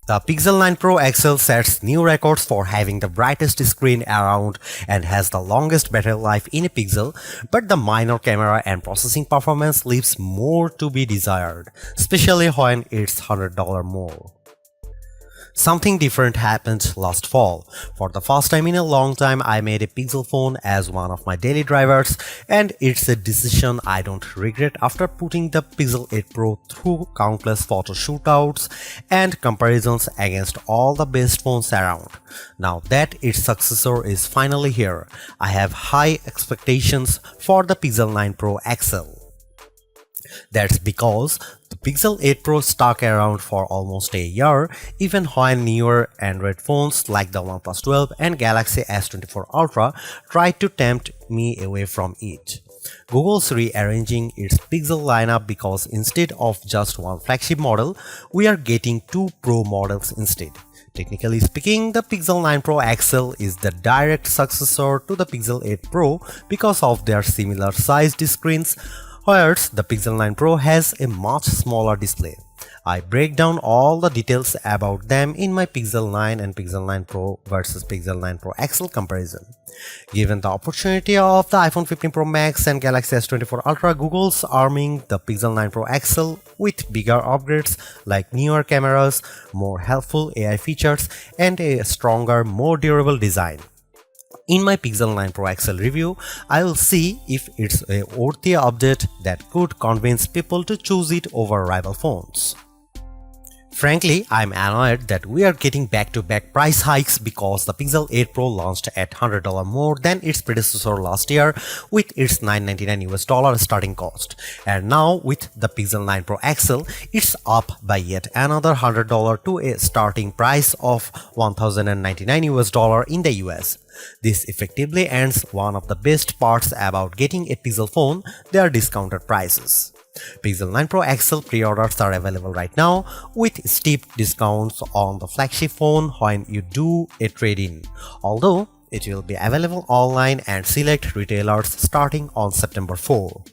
The Pixel 9 Pro XL sets new records for having the brightest screen around and has the longest battery life in a Pixel, but the minor camera and processing performance leaves more to be desired, especially when it's $100 more. Something different happened last fall. For the first time in a long time, I made a Pixel phone as one of my daily drivers, and it's a decision I don't regret after putting the Pixel 8 Pro through countless photo shootouts and comparisons against all the best phones around. Now that its successor is finally here, I have high expectations for the Pixel 9 Pro XL. That's because the Pixel 8 Pro stuck around for almost a year, even when newer Android phones like the OnePlus 12 and Galaxy S24 Ultra tried to tempt me away from it. Google's rearranging its Pixel lineup because instead of just one flagship model, we are getting two Pro models instead. Technically speaking, the Pixel 9 Pro XL is the direct successor to the Pixel 8 Pro because of their similar sized screens, whereas the Pixel 9 Pro has a much smaller display. I break down all the details about them in my Pixel 9 and Pixel 9 Pro versus Pixel 9 Pro XL comparison. Given the opportunity of the iPhone 15 Pro Max and Galaxy S24 Ultra, Google's arming the Pixel 9 Pro XL with bigger upgrades like newer cameras, more helpful AI features, and a stronger, more durable design. In my Pixel 9 Pro XL review, I will see if it's a worthy update that could convince people to choose it over rival phones. Frankly, I'm annoyed that we are getting back-to-back price hikes because the Pixel 8 Pro launched at $100 more than its predecessor last year with its $999 starting cost. And now with the Pixel 9 Pro XL, it's up by yet another $100 to a starting price of $1,099 in the US. This effectively ends one of the best parts about getting a Pixel phone, their discounted prices. Pixel 9 Pro XL pre-orders are available right now with steep discounts on the flagship phone when you do a trade-in, although it will be available online and select retailers starting on September 4.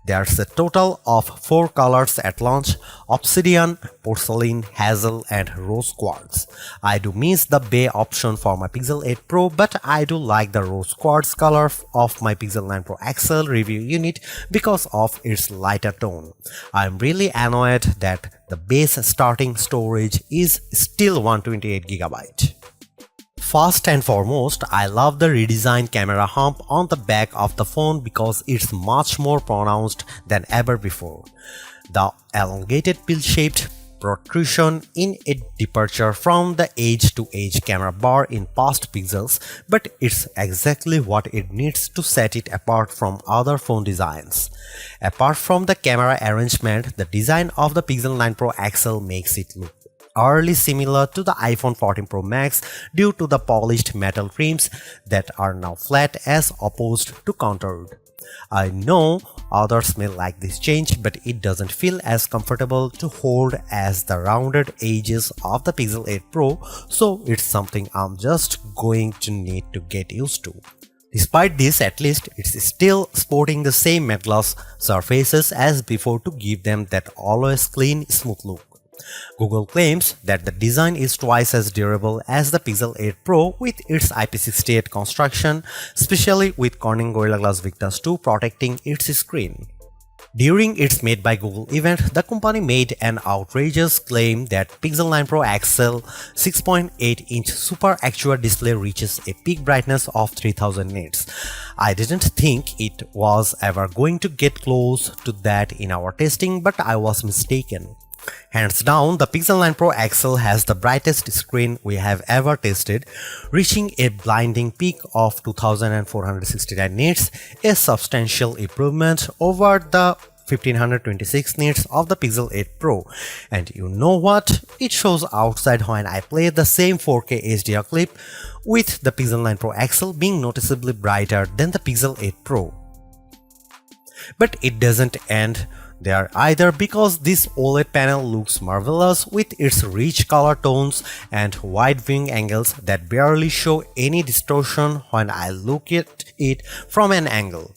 There's a total of 4 colors at launch: Obsidian, Porcelain, Hazel, and Rose Quartz. I do miss the Bay option for my Pixel 8 Pro, but I do like the Rose Quartz color of my Pixel 9 Pro XL review unit because of its lighter tone. I'm really annoyed that the base starting storage is still 128GB. First and foremost, I love the redesigned camera hump on the back of the phone because it's much more pronounced than ever before. The elongated pill-shaped protrusion in a departure from the edge-to-edge camera bar in past Pixels, but it's exactly what it needs to set it apart from other phone designs. Apart from the camera arrangement, the design of the Pixel 9 Pro XL makes it look eerily similar to the iPhone 14 Pro Max due to the polished metal trims that are now flat as opposed to contoured. I know others may like this change, but it doesn't feel as comfortable to hold as the rounded edges of the Pixel 8 Pro, so it's something I'm just going to need to get used to. Despite this, at least it's still sporting the same matte gloss surfaces as before to give them that always clean, smooth look. Google claims that the design is twice as durable as the Pixel 8 Pro with its IP68 construction, especially with Corning Gorilla Glass Victus 2 protecting its screen. During its Made by Google event, the company made an outrageous claim that Pixel 9 Pro XL 6.8-inch Super Actual display reaches a peak brightness of 3000 nits. I didn't think it was ever going to get close to that in our testing, but I was mistaken. Hands down, the Pixel 9 Pro XL has the brightest screen we have ever tested, reaching a blinding peak of 2469 nits, a substantial improvement over the 1526 nits of the Pixel 8 Pro. And you know what? It shows outside when I play the same 4K HDR clip, with the Pixel 9 Pro XL being noticeably brighter than the Pixel 8 Pro. But it doesn't end there either, because this OLED panel looks marvelous with its rich color tones and wide viewing angles that barely show any distortion when I look at it from an angle.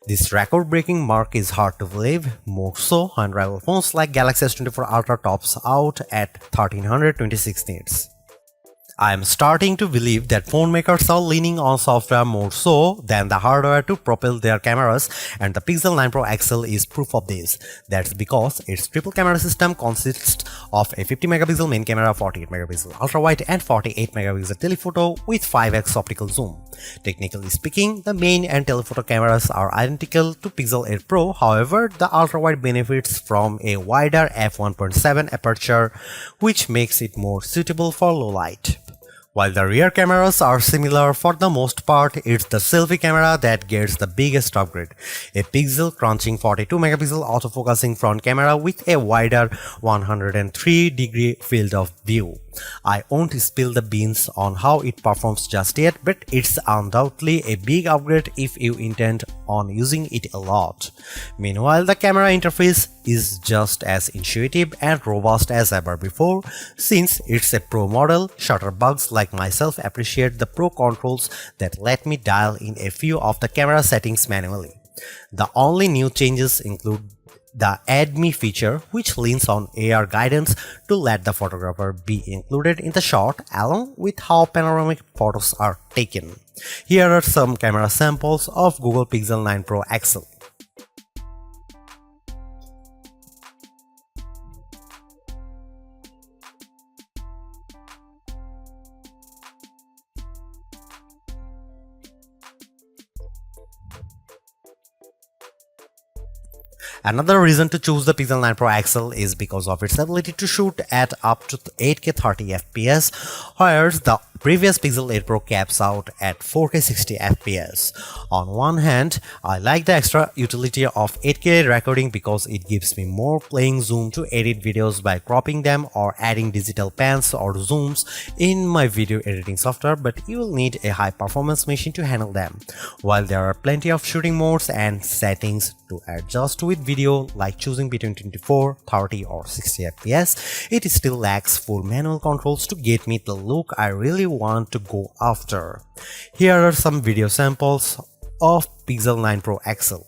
This record-breaking mark is hard to believe, more so when rival phones like Galaxy S24 Ultra tops out at 1326 nits. I am starting to believe that phone makers are leaning on software more so than the hardware to propel their cameras, and the Pixel 9 Pro XL is proof of this. That's because its triple camera system consists of a 50 megapixel main camera, 48 megapixel ultra wide and 48 megapixel telephoto with 5x optical zoom. Technically speaking, the main and telephoto cameras are identical to Pixel 8 Pro, however, the ultra wide benefits from a wider f1.7 aperture, which makes it more suitable for low light. While the rear cameras are similar for the most part, it's the selfie camera that gets the biggest upgrade. A pixel crunching 42 megapixel autofocusing front camera with a wider 103-degree field of view. I won't spill the beans on how it performs just yet, but it's undoubtedly a big upgrade if you intend on using it a lot. Meanwhile, the camera interface is just as intuitive and robust as ever before. Since it's a Pro model, shutterbugs like myself appreciate the Pro controls that let me dial in a few of the camera settings manually. The only new changes include the Add Me feature, which leans on AR guidance to let the photographer be included in the shot along with how panoramic photos are taken. Here are some camera samples of Google Pixel 9 Pro XL. Another reason to choose the Pixel 9 Pro XL is because of its ability to shoot at up to 8K 30 FPS, whereas the previous Pixel 8 Pro caps out at 4K 60 FPS. On one hand, I like the extra utility of 8K recording because it gives me more playing zoom to edit videos by cropping them or adding digital pans or zooms in my video editing software, but you will need a high performance machine to handle them. While there are plenty of shooting modes and settings to adjust with video, like choosing between 24, 30 or 60 FPS, it still lacks full manual controls to get me the look I really want to go after. Here are some video samples of Pixel 9 Pro XL.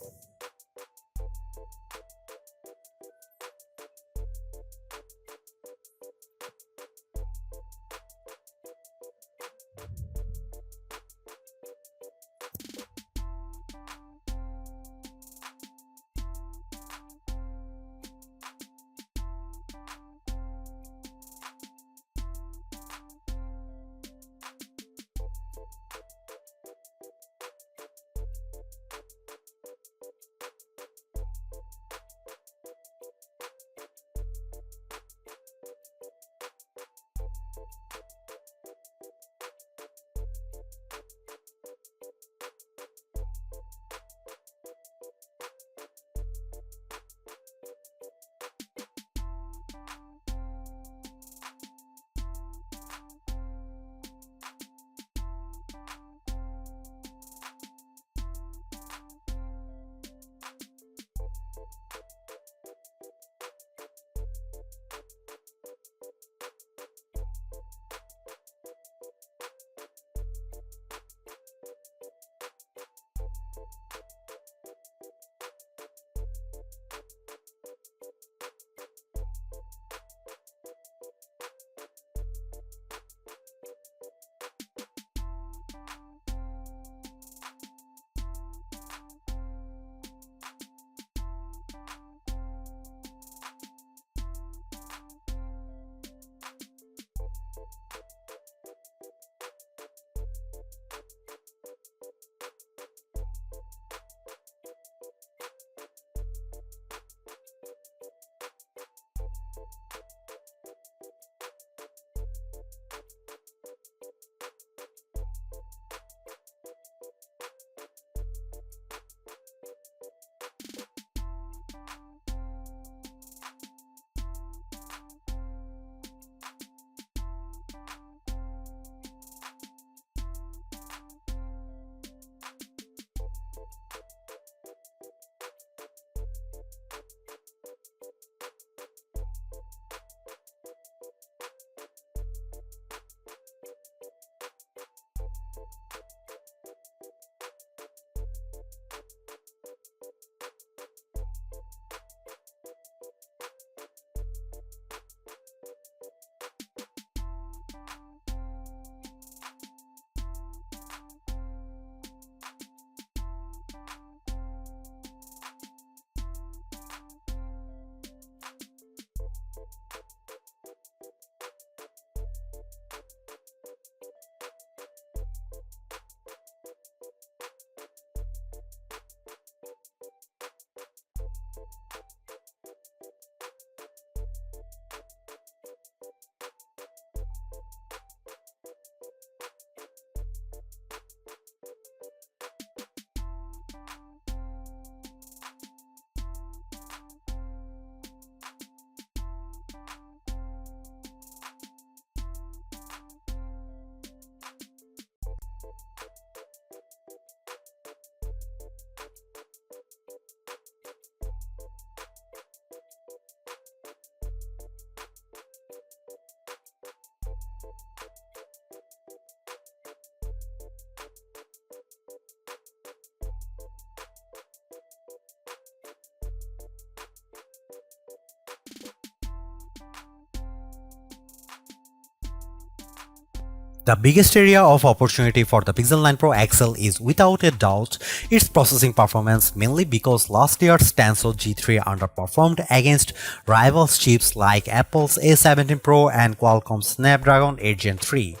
The biggest area of opportunity for the Pixel 9 Pro XL is without a doubt its processing performance, mainly because last year's Tensor G3 underperformed against rival chips like Apple's A17 Pro and Qualcomm's Snapdragon 8 Gen 3.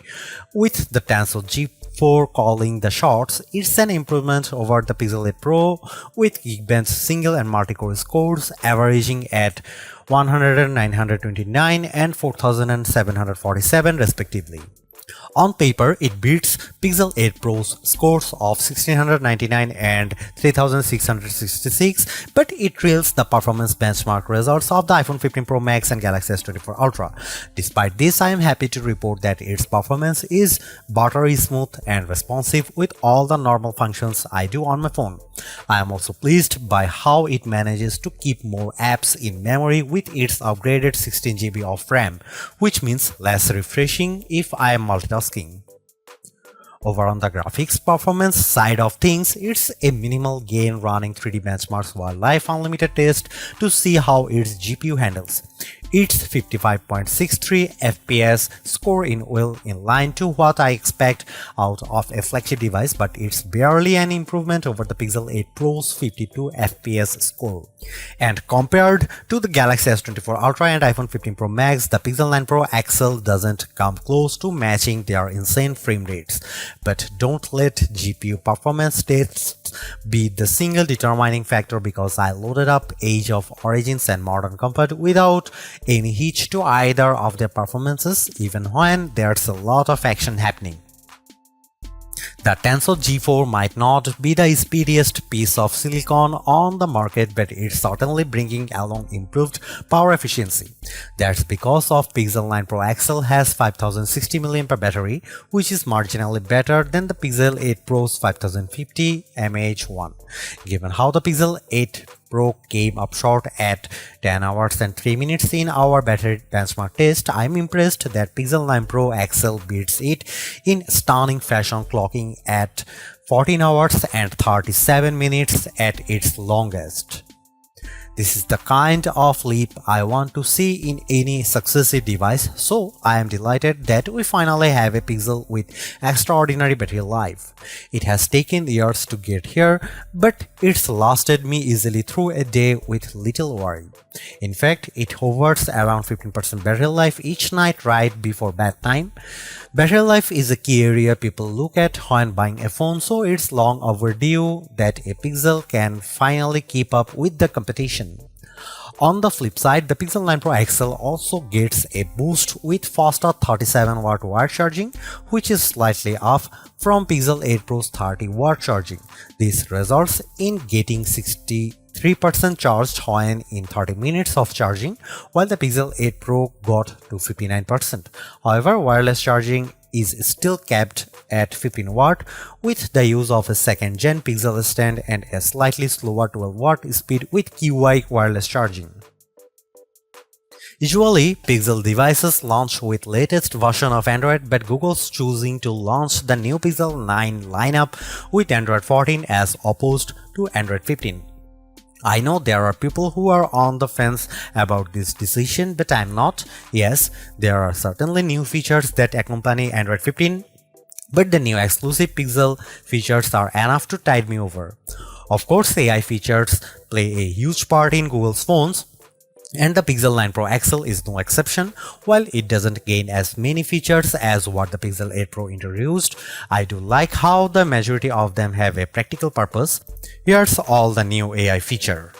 With the Tensor G4 calling the shots, it's an improvement over the Pixel 8 Pro with Geekbench single and multi-core scores averaging at 100, 929 and 4747 respectively. On paper, it beats Pixel 8 Pro's scores of 1699 and 3666, but it trails the performance benchmark results of the iPhone 15 Pro Max and Galaxy S24 Ultra. Despite this, I am happy to report that its performance is buttery smooth and responsive with all the normal functions I do on my phone. I am also pleased by how it manages to keep more apps in memory with its upgraded 16 GB of RAM, which means less refreshing if I am multitasking. Over on the graphics performance side of things, it's a minimal gain running 3D benchmarks Wildlife Unlimited test to see how its GPU handles. Its 55.63 FPS score in well in line to what I expect out of a flagship device, but it's barely an improvement over the Pixel 8 Pro's 52 FPS score. And compared to the Galaxy S24 Ultra and iPhone 15 Pro Max, the Pixel 9 Pro XL doesn't come close to matching their insane frame rates. But don't let GPU performance tests be the single determining factor, because I loaded up Age of Origins and Modern Comfort without any hitch to either of their performances, even when there's a lot of action happening. The Tensor G4 might not be the speediest piece of silicon on the market, but it's certainly bringing along improved power efficiency. That's because of Pixel 9 Pro XL has 5060 mAh battery, which is marginally better than the Pixel 8 Pro's 5050 mAh1. Given how the Pixel 8 Pro came up short at 10 hours and 3 minutes in our battery benchmark test, I'm impressed that Pixel 9 Pro XL beats it in stunning fashion, clocking at 14 hours and 37 minutes at its longest. This is the kind of leap I want to see in any successive device, so I am delighted that we finally have a Pixel with extraordinary battery life. It has taken years to get here, but it's lasted me easily through a day with little worry. In fact, it hovers around 15% battery life each night right before bedtime. Battery life is a key area people look at when buying a phone, so it's long overdue that a Pixel can finally keep up with the competition. On the flip side, the Pixel 9 Pro XL also gets a boost with faster 37W wire charging, which is slightly off from Pixel 8 Pro's 30W charging. This results in getting 63% charged when in 30 minutes of charging, while the Pixel 8 Pro got to 59%. However, wireless charging is still capped at 15W with the use of a second-gen Pixel stand and a slightly slower 12W speed with QI wireless charging. Usually, Pixel devices launch with latest version of Android, but Google's choosing to launch the new Pixel 9 lineup with Android 14 as opposed to Android 15. I know there are people who are on the fence about this decision, but I'm not. Yes, there are certainly new features that accompany Android 15, but the new exclusive Pixel features are enough to tide me over. Of course, AI features play a huge part in Google's phones, and the Pixel 9 Pro XL is no exception. While it doesn't gain as many features as what the Pixel 8 Pro introduced, I do like how the majority of them have a practical purpose. Here's all the new AI feature.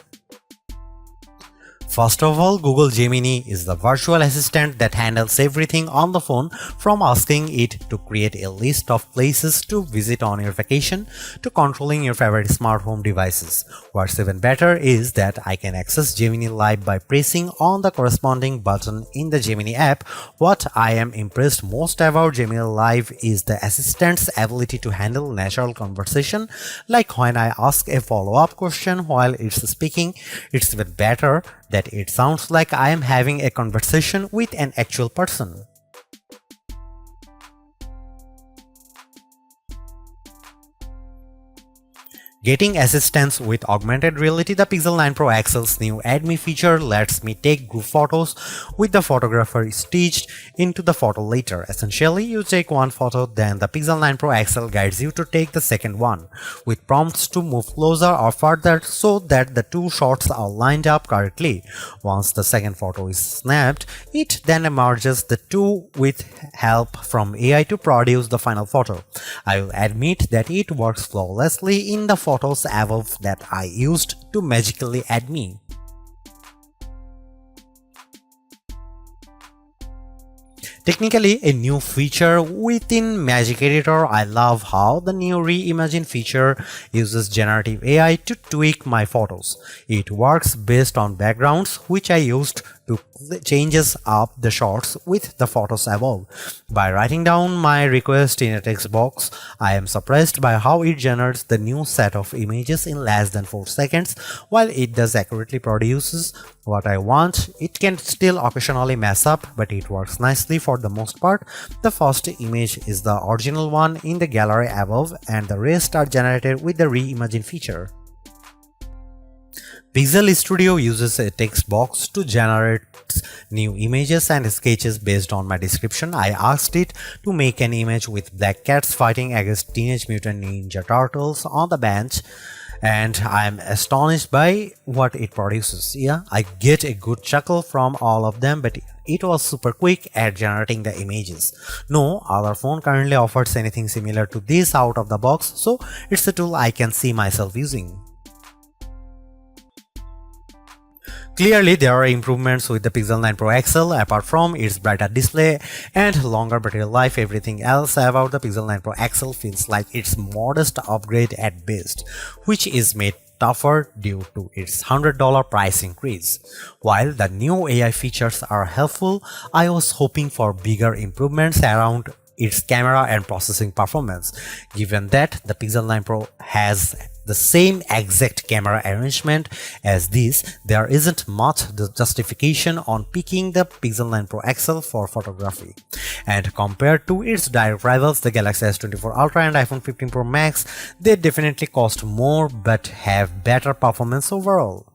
First of all, Google Gemini is the virtual assistant that handles everything on the phone, from asking it to create a list of places to visit on your vacation to controlling your favorite smart home devices. What's even better is that I can access Gemini Live by pressing on the corresponding button in the Gemini app. What I am impressed most about Gemini Live is the assistant's ability to handle natural conversation, like when I ask a follow-up question while it's speaking. It's even better that it sounds like I am having a conversation with an actual person. Getting assistance with augmented reality, the Pixel 9 Pro XL's new Add Me feature lets me take group photos with the photographer stitched into the photo later. Essentially, you take one photo, then the Pixel 9 Pro XL guides you to take the second one, with prompts to move closer or further so that the two shots are lined up correctly. Once the second photo is snapped, it then merges the two with help from AI to produce the final photo. I will admit that it works flawlessly in the photos above that I used to magically add me. Technically a new feature within Magic Editor. I love how the new Reimagine feature uses generative AI to tweak my photos. It works based on backgrounds which I used to changes up the shots with the photos above. By writing down my request in a text box, I am surprised by how it generates the new set of images in less than 4 seconds. While it does accurately produces what I want, it can still occasionally mess up, but it works nicely for the most part. The first image is the original one in the gallery above, and the rest are generated with the Reimagine feature. Pixel Studio uses a text box to generate new images and sketches based on my description. I asked it to make an image with black cats fighting against Teenage Mutant Ninja Turtles on the bench, and I am astonished by what it produces. Yeah, I get a good chuckle from all of them, but it was super quick at generating the images. No other phone currently offers anything similar to this out of the box, so it's a tool I can see myself using. Clearly, there are improvements with the Pixel 9 Pro XL. Apart from its brighter display and longer battery life, everything else about the Pixel 9 Pro XL feels like its modest upgrade at best, which is made tougher due to its $100 price increase. While the new AI features are helpful, I was hoping for bigger improvements around its camera and processing performance. Given that the Pixel 9 Pro has the same exact camera arrangement as this, there isn't much justification on picking the Pixel 9 Pro XL for photography. And compared to its direct rivals, the Galaxy S24 Ultra and iPhone 15 Pro Max, they definitely cost more but have better performance overall.